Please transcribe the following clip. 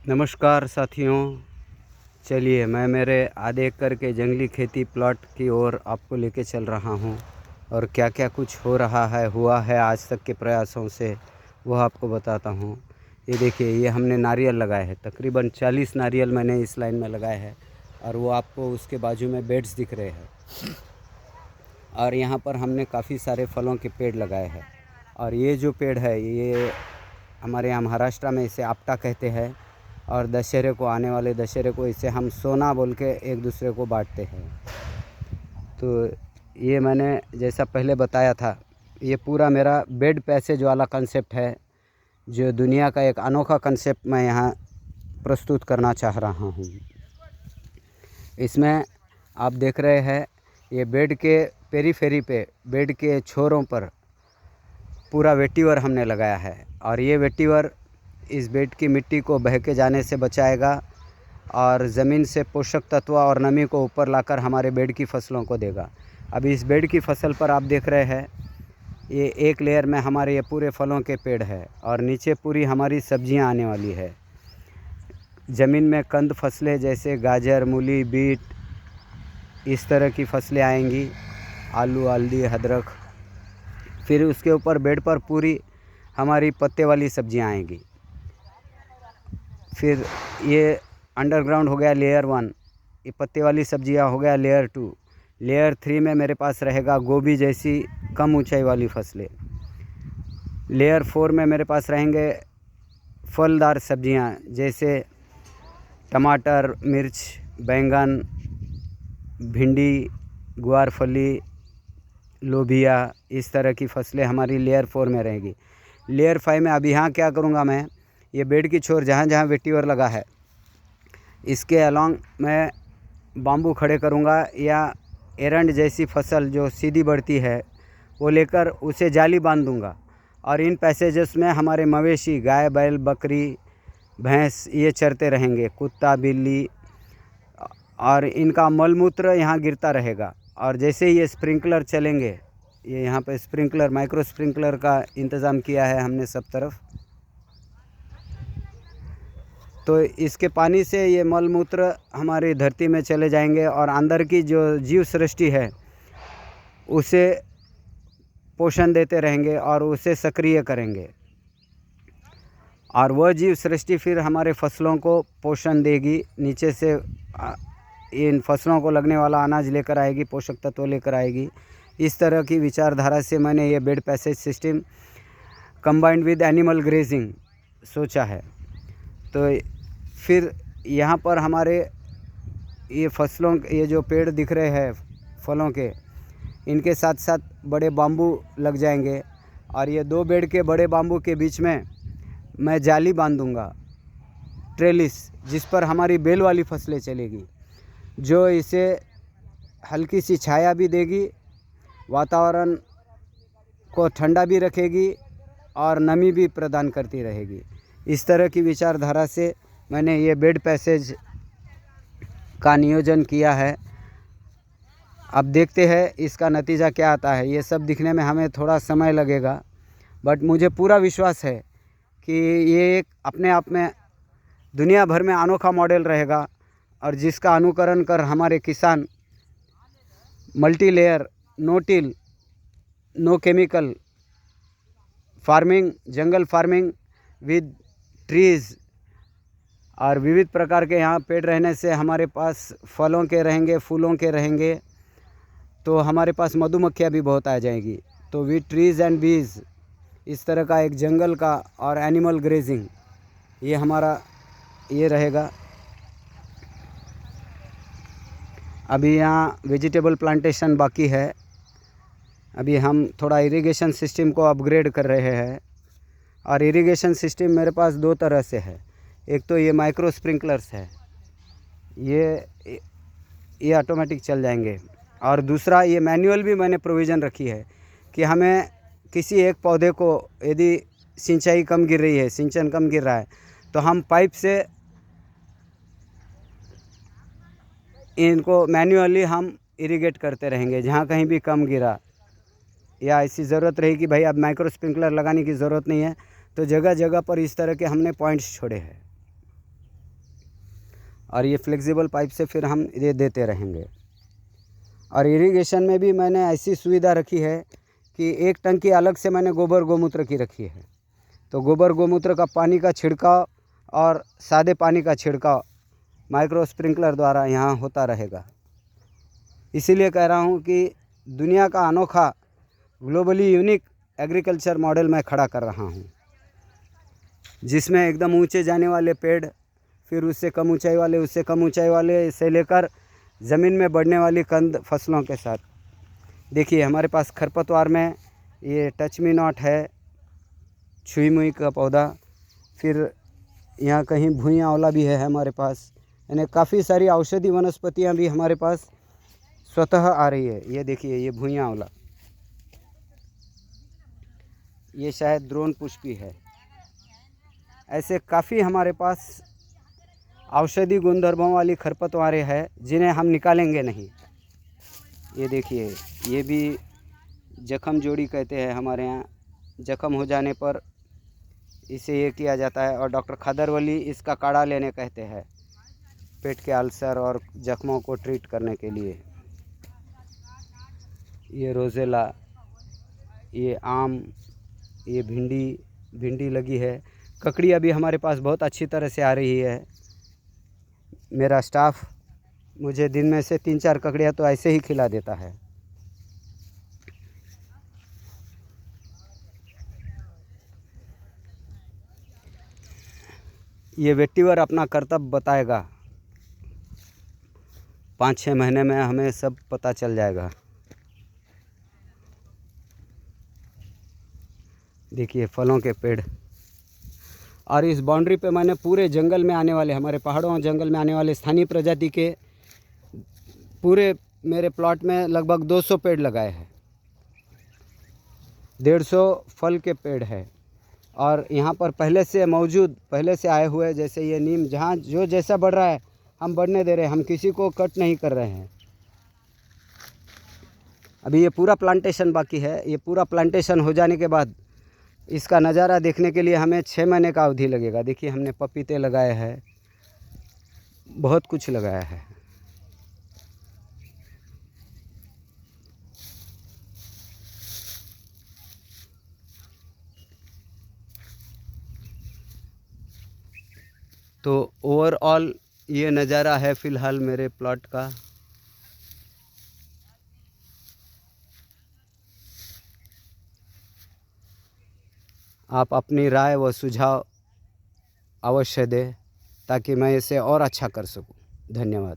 नमस्कार साथियों। चलिए मैं मेरे आधे एकड़ के जंगली खेती प्लॉट की ओर आपको लेके चल रहा हूं और क्या क्या कुछ हो रहा है हुआ है आज तक के प्रयासों से वह आपको बताता हूं। ये देखिए, ये हमने नारियल लगाए हैं, तकरीबन 40 नारियल मैंने इस लाइन में लगाए हैं और वो आपको उसके बाजू में बेड्स दिख रहे हैं। और यहाँ पर हमने काफ़ी सारे फलों के पेड़ लगाए हैं। और ये जो पेड़ है ये हमारे यहाँ महाराष्ट्र में इसे आपटा कहते हैं और दशहरे को, आने वाले दशहरे को इसे हम सोना बोल के एक दूसरे को बांटते हैं। तो ये मैंने जैसा पहले बताया था, ये पूरा मेरा बेड पैसेज वाला कंसेप्ट है, जो दुनिया का एक अनोखा कंसेप्ट मैं यहाँ प्रस्तुत करना चाह रहा हूँ। इसमें आप देख रहे हैं ये बेड के पेरीफेरी पे, बेड के छोरों पर पूरा वेटीवर हमने लगाया है और ये वेटीवर इस बेड की मिट्टी को बह के जाने से बचाएगा और ज़मीन से पोषक तत्व और नमी को ऊपर लाकर हमारे बेड की फसलों को देगा। अभी इस बेड की फसल पर आप देख रहे हैं ये एक लेयर में हमारे ये पूरे फलों के पेड़ है और नीचे पूरी हमारी सब्जियां आने वाली है। ज़मीन में कंद फसलें जैसे गाजर, मूली, बीट, इस तरह की फसलें आएंगी, आलू, हल्दी, अदरक। फिर उसके ऊपर बेड पर पूरी हमारी पत्ते वाली सब्जियां आएंगी। फिर ये अंडरग्राउंड हो गया लेयर 1, ये पत्ते वाली सब्जियां हो गया लेयर 2। लेयर 3 में मेरे पास रहेगा गोभी जैसी कम ऊंचाई वाली फसलें। लेयर 4 में मेरे पास रहेंगे फलदार सब्जियां जैसे टमाटर, मिर्च, बैंगन, भिंडी, ग्वारफली, लोबिया, इस तरह की फसलें हमारी लेयर 4 में रहेगी। लेयर 5 में अभी यहाँ क्या करूँगा, मैं ये बेड की छोर जहाँ जहाँ वेटीवर लगा है इसके अलॉन्ग मैं बाम्बू खड़े करूँगा या एरंड जैसी फसल जो सीधी बढ़ती है वो लेकर उसे जाली बांध दूँगा। और इन पैसेजेस में हमारे मवेशी, गाय, बैल, बकरी, भैंस ये चरते रहेंगे, कुत्ता, बिल्ली, और इनका मलमूत्र यहाँ गिरता रहेगा। और जैसे ही ये स्प्रिंकलर चलेंगे, ये यहाँ पे स्प्रिंकलर, माइक्रो स्प्रिंकलर का इंतज़ाम किया है हमने सब तरफ, तो इसके पानी से ये मलमूत्र हमारी धरती में चले जाएंगे और अंदर की जो जीव सृष्टि है उसे पोषण देते रहेंगे और उसे सक्रिय करेंगे। और वह जीव सृष्टि फिर हमारे फसलों को पोषण देगी, नीचे से इन फसलों को लगने वाला अनाज लेकर आएगी, पोषक तत्व लेकर आएगी। इस तरह की विचारधारा से मैंने ये bed passage system combined with animal grazing सोचा है। तो फिर यहाँ पर हमारे ये फसलों, ये जो पेड़ दिख रहे हैं फलों के, इनके साथ साथ बड़े बाम्बू लग जाएंगे और ये 2 बेड के बड़े बाम्बू के बीच में मैं जाली बांध दूँगा, ट्रेलिस, जिस पर हमारी बेल वाली फसलें चलेगी, जो इसे हल्की सी छाया भी देगी, वातावरण को ठंडा भी रखेगी और नमी भी प्रदान करती रहेगी। इस तरह की विचारधारा से मैंने ये बेड पैसेज का नियोजन किया है। अब देखते हैं इसका नतीजा क्या आता है। ये सब दिखने में हमें थोड़ा समय लगेगा, बट मुझे पूरा विश्वास है कि ये एक अपने आप में दुनिया भर में अनोखा मॉडल रहेगा और जिसका अनुकरण कर हमारे किसान multi layer, no till, no chemical farming, जंगल फार्मिंग विद ट्रीज़ और विविध प्रकार के यहाँ पेड़ रहने से हमारे पास फलों के रहेंगे, फूलों के रहेंगे, तो हमारे पास मधुमक्खियाँ भी बहुत आ जाएगी। तो विद ट्रीज़ एंड बीज, इस तरह का एक जंगल का और एनिमल ग्रेजिंग, ये हमारा ये रहेगा। अभी यहाँ वेजिटेबल प्लांटेशन बाकी है। अभी हम थोड़ा इरिगेशन सिस्टम को अपग्रेड कर रहे हैं और इरिगेशन सिस्टम मेरे पास 2 तरह से है। एक तो ये माइक्रो स्प्रिंकलर्स है, ये ऑटोमेटिक चल जाएंगे, और दूसरा ये मैनुअल भी मैंने प्रोविज़न रखी है कि हमें किसी एक पौधे को यदि सिंचाई कम गिर रही है, सिंचन कम गिर रहा है, तो हम पाइप से इनको मैन्युअली हम इरिगेट करते रहेंगे। जहाँ कहीं भी कम गिरा या ऐसी ज़रूरत रही कि भाई अब माइक्रो स्प्रिंकलर लगाने की ज़रूरत नहीं है, तो जगह जगह पर इस तरह के हमने पॉइंट्स छोड़े हैं। और ये फ्लेक्सिबल पाइप से फिर हम ये देते रहेंगे। और इरिगेशन में भी मैंने ऐसी सुविधा रखी है कि एक टंकी अलग से मैंने गोबर गोमूत्र की रखी है। तो गोबर गोमूत्र का पानी का छिड़काव और सादे पानी का छिड़काव माइक्रो स्प्रिंकलर द्वारा यहाँ होता रहेगा। इसीलिए कह रहा हूँ कि दुनिया का अनोखा ग्लोबली यूनिक एग्रीकल्चर मॉडल मैं खड़ा कर रहा हूँ, जिसमें एकदम ऊंचे जाने वाले पेड़, फिर उससे कम ऊंचाई वाले, उससे कम ऊंचाई वाले से लेकर ज़मीन में बढ़ने वाली कंद फसलों के साथ। देखिए हमारे पास खरपतवार में ये टच मी नॉट है, छुई मुई का पौधा, फिर यहाँ कहीं भुइयाँ आंवला भी है हमारे पास। यानी काफ़ी सारी औषधि वनस्पतियाँ भी हमारे पास स्वतः आ रही है। ये देखिए ये भुइयाँ आंवला, ये शायद द्रोण पुष्पी है। ऐसे काफ़ी हमारे पास औषधि गुणधर्मों वाली खरपतवारें हैं जिन्हें हम निकालेंगे नहीं। ये देखिए ये भी जख्म जोड़ी कहते हैं हमारे यहाँ। जख्म हो जाने पर इसे ये किया जाता है और डॉक्टर खादरवली इसका काढ़ा लेने कहते हैं, पेट के अल्सर और जख्मों को ट्रीट करने के लिए। ये रोज़ेला, ये आम, ये भिंडी लगी है। ककड़ी अभी हमारे पास बहुत अच्छी तरह से आ रही है। मेरा स्टाफ मुझे दिन में से 3-4 ककड़ियाँ तो ऐसे ही खिला देता है। ये वेटिवर अपना कर्तव्य बताएगा, 5-6 महीने में हमें सब पता चल जाएगा। देखिए फलों के पेड़। और इस बाउंड्री पे मैंने पूरे जंगल में आने वाले, हमारे पहाड़ों और जंगल में आने वाले स्थानीय प्रजाति के पूरे मेरे प्लॉट में लगभग 200 पेड़ लगाए हैं। 150 फल के पेड़ है। और यहाँ पर पहले से आए हुए, जैसे ये नीम, जहाँ जो जैसा बढ़ रहा है हम बढ़ने दे रहे हैं, हम किसी को कट नहीं कर रहे हैं। अभी ये पूरा प्लांटेशन बाकी है। ये पूरा प्लांटेशन हो जाने के बाद इसका नज़ारा देखने के लिए हमें 6 महीने का अवधि लगेगा। देखिए हमने पपीते लगाए हैं, बहुत कुछ लगाया है। तो ओवरऑल ये नज़ारा है फ़िलहाल मेरे प्लॉट का। आप अपनी राय व सुझाव अवश्य दें ताकि मैं इसे और अच्छा कर सकूं। धन्यवाद।